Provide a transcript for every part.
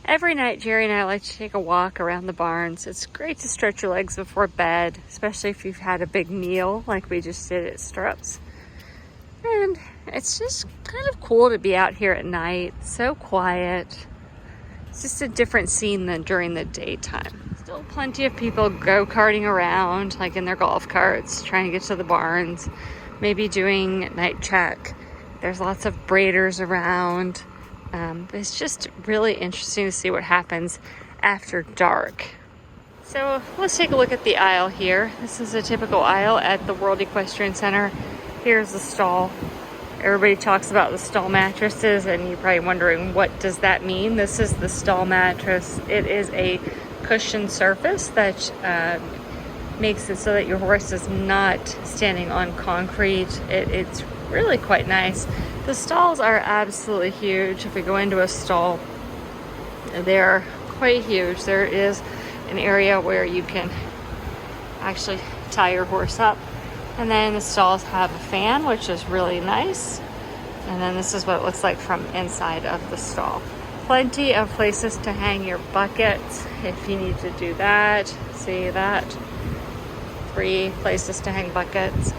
Every night, Jerry and I like to take a walk around the barns. It's great to stretch your legs before bed, especially if you've had a big meal like we just did at Stirrups. And it's just kind of cool to be out here at night, so quiet. It's just a different scene than during the daytime. Still plenty of people go-karting around, like in their golf carts, trying to get to the barns, maybe doing night check. There's lots of braiders around. It's just really interesting to see what happens after dark. So let's take a look at the aisle here. This is a typical aisle at the World Equestrian Center. Here's the stall. Everybody talks about the stall mattresses, and you're probably wondering, what does that mean? This is the stall mattress. It is a cushioned surface that makes it so that your horse is not standing on concrete. It's really quite nice. The stalls are absolutely huge. If we go into a stall, they're quite huge. There is an area where you can actually tie your horse up. And then the stalls have a fan, which is really nice. And then this is what it looks like from inside of the stall. Plenty of places to hang your buckets if you need to do that. See that? 3 places to hang buckets.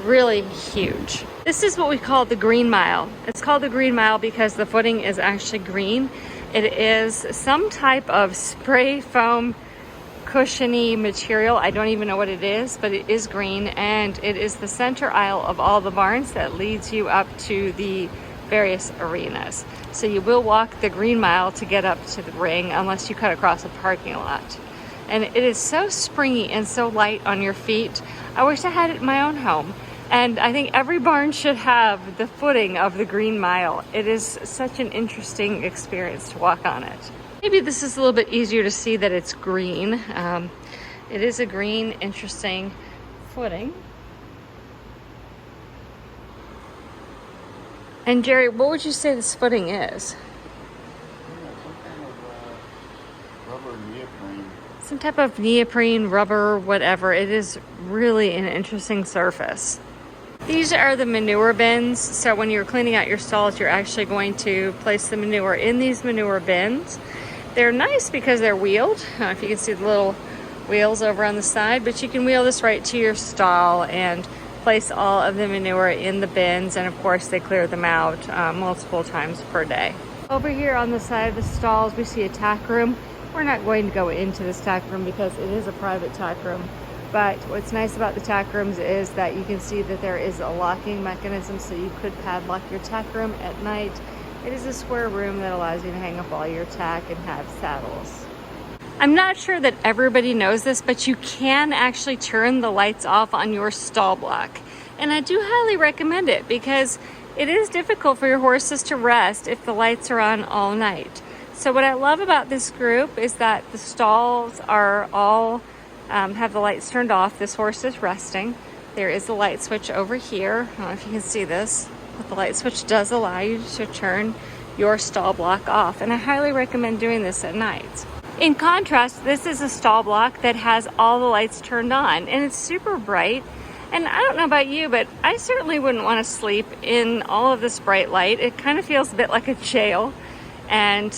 Really huge. This is what we call the green mile. It's called the green mile because the footing is actually green. It is some type of spray foam cushiony material. I don't even know what it is, but it is green, and it is the center aisle of all the barns that leads you up to the various arenas. So you will walk the green mile to get up to the ring unless you cut across a parking lot. And it is so springy and so light on your feet. I wish I had it in my own home. And I think every barn should have the footing of the green mile. It is such an interesting experience to walk on it. Maybe this is a little bit easier to see that it's green. It is a green, interesting footing. And Jerry, what would you say this footing is? Some type of neoprene, rubber, whatever. It is really an interesting surface. These are the manure bins. So when you're cleaning out your stalls, you're actually going to place the manure in these manure bins. They're nice because they're wheeled. I don't know if you can see the little wheels over on the side, but you can wheel this right to your stall and place all of the manure in the bins. And of course, they clear them out multiple times per day. Over here on the side of the stalls, we see a tack room. We're not going to go into this tack room because it is a private tack room. But what's nice about the tack rooms is that you can see that there is a locking mechanism, so you could padlock your tack room at night. It is a square room that allows you to hang up all your tack and have saddles. I'm not sure that everybody knows this, but you can actually turn the lights off on your stall block. And I do highly recommend it because it is difficult for your horses to rest if the lights are on all night. So what I love about this group is that the stalls are all have the lights turned off. This horse is resting. There is a light switch over here. I don't know if you can see this, but the light switch does allow you to turn your stall block off. And I highly recommend doing this at night. In contrast, this is a stall block that has all the lights turned on, and it's super bright. And I don't know about you, but I certainly wouldn't want to sleep in all of this bright light. It kind of feels a bit like a jail. And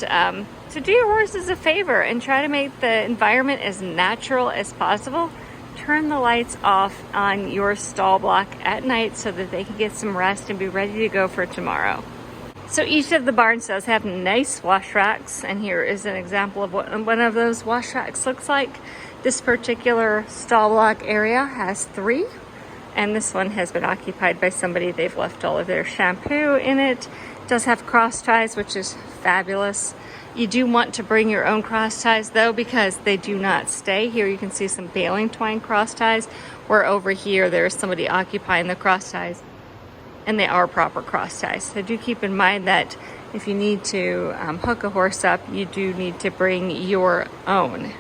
so do your horses a favor and try to make the environment as natural as possible. Turn the lights off on your stall block at night so that they can get some rest and be ready to go for tomorrow. So each of the barns does have nice wash racks, and here is an example of what one of those wash racks looks like. This particular stall block area has 3, and this one has been occupied by somebody. They've left all of their shampoo in it. It does have cross ties, which is fabulous. You do want to bring your own cross ties though, because they do not stay. Here you can see some baling twine cross ties, where over here there's somebody occupying the cross ties, and they are proper cross ties. So do keep in mind that if you need to hook a horse up, you do need to bring your own.